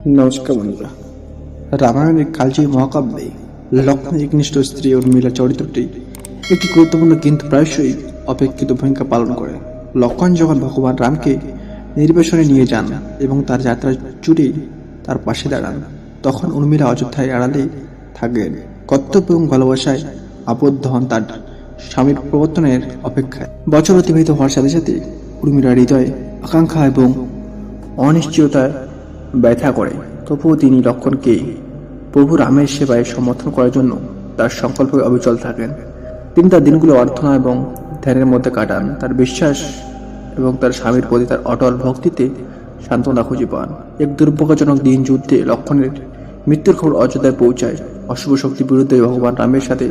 নমস্কার বন্ধুরা, রামায়ণের কালজয়ী মহাকাব্যে লক্ষ্মণের একনিষ্ঠ স্ত্রী উর্মিলা চরিত্রটি একটি গুরুত্বপূর্ণ কিন্তু প্রায়শই অপেক্ষিত ভূমিকা পালন করে। লক্ষ্মণ যখন ভগবান রামকে নির্বাসনে নিয়ে যান এবং তার যাত্রা জুড়ে তার পাশে দাঁড়ান, তখন উর্মিলা অযোধ্যায় আড়ালে থাকেন, কর্তব্য এবং ভালোবাসায় আবদ্ধ হন তার স্বামীর প্রবর্তনের অপেক্ষায়। বছর অতিবাহিত হওয়ার সাথে সাথে উর্মিলার হৃদয়ে আকাঙ্ক্ষা এবং অনিশ্চয়তায় ব্যথা করে। তবুও তিনি লক্ষ্মণকে প্রভু রামের সেবায় সমর্থন করার জন্য তার সংকল্পে অবিচল থাকেন। তিনি তার দিনগুলো অর্থনা এবং ধ্যানের মধ্যে কাটান, তার বিশ্বাস এবং তার স্বামীর প্রতি তার অটল ভক্তিতে সান্ত্বনা খুঁজে পান। এক দুর্ভাগ্যজনক দিন যুদ্ধে লক্ষ্মণের মৃত্যুর খবর অযোধ্যায় পৌঁছায়। অশুভ শক্তির বিরুদ্ধে ভগবান রামের সাথে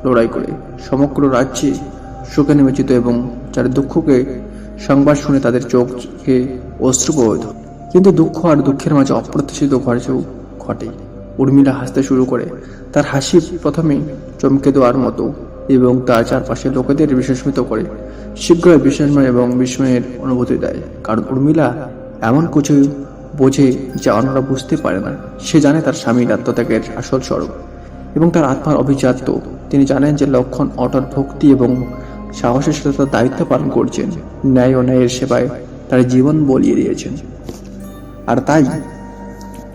লড়াই করে সমগ্র রাজ্যে শোকে নিমজ্জিত এবং যার দুঃখকে সংবাদ শুনে তাদের চোখে অশ্রুপ্রবাহিত। কিন্তু দুঃখ আর দুঃখের মাঝে অপ্রত্যাশিত ঘটেও ঘটে। উর্মিলা হাসতে শুরু করে। তার হাসি প্রথমে চমকে দেওয়ার মতো এবং তার চারপাশে লোকেদের বিস্মিত করে। শীঘ্রই বিস্ময় এবং বিস্ময়ের অনুভূতি দেয়, কারণ উর্মিলা এমন কিছু বোঝে যা অন্যরা বুঝতে পারে না। সে জানে তার স্বামীর আত্মত্যাগের আসল স্বরূপ এবং তার আত্মার অভিজাত্য। তিনি জানেন যে লক্ষ্মণ অটল ভক্তি এবং সাহসের সাথে তার দায়িত্ব পালন করছেন, ন্যায় ও ন্যায়ের সেবায় তার জীবন বলিয়ে দিয়েছেন। আর তাই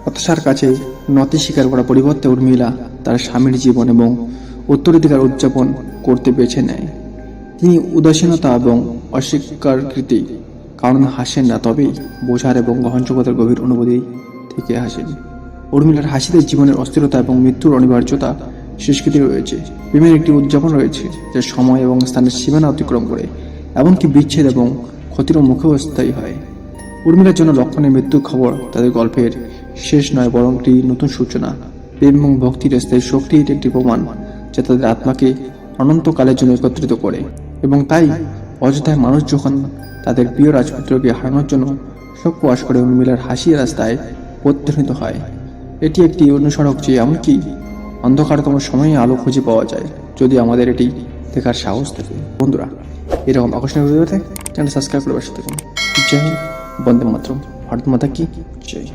হতাশার কাছে নতি স্বীকার করার পরিবর্তে উর্মিলা তার স্বামীর জীবন এবং উত্তরাধিকার উদযাপন করতে বেছে নেয়। তিনি উদাসীনতা এবং অস্বীকারকৃতি কারণ হাসেন না, তবে বোঝার এবং গ্রহণযোগ্যতার গভীর অনুভূতি থেকে হাসেন। উর্মিলার হাসিতে জীবনের অস্থিরতা এবং মৃত্যুর অনিবার্যতা সংস্কৃতি রয়েছে। প্রেমের একটি উদযাপন রয়েছে যা সময় এবং স্থানের সীমানা অতিক্রম করে, এমনকি বিচ্ছেদ এবং ক্ষতির মুখেও স্থায়ী হয়। উর্মিলার জন্য লক্ষ্মণের মৃত্যুর খবর তাদের গল্পের শেষ নয়, বরং একটি নতুন সূচনা। প্রেম এবং ভক্তির স্থায়ী শক্তির একটি প্রমাণ যা তাদের আত্মাকে অনন্তকালের জন্য একত্রিত করে। এবং তাই অযোধ্যায় মানুষ যখন তাদের প্রিয় রাজপুত্রকে হারানোর জন্য শোক প্রকাশ করে, উর্মিলার হাসি রাস্তায় প্রতিধ্বনিত হয়। এটি একটি অনুসরক যে এমনকি অন্ধকারতম সময়ে আলো খুঁজে পাওয়া যায়, যদি আমাদের এটি দেখার সাহস থাকে। বন্ধুরা, এরকম আকর্ষণীয় ভিডিও চ্যানেল সাবস্ক্রাইব করে পাশে থাকুন। জয় হিন্দ, বন্দে মাতরম, ভারত মাতা কি জয়।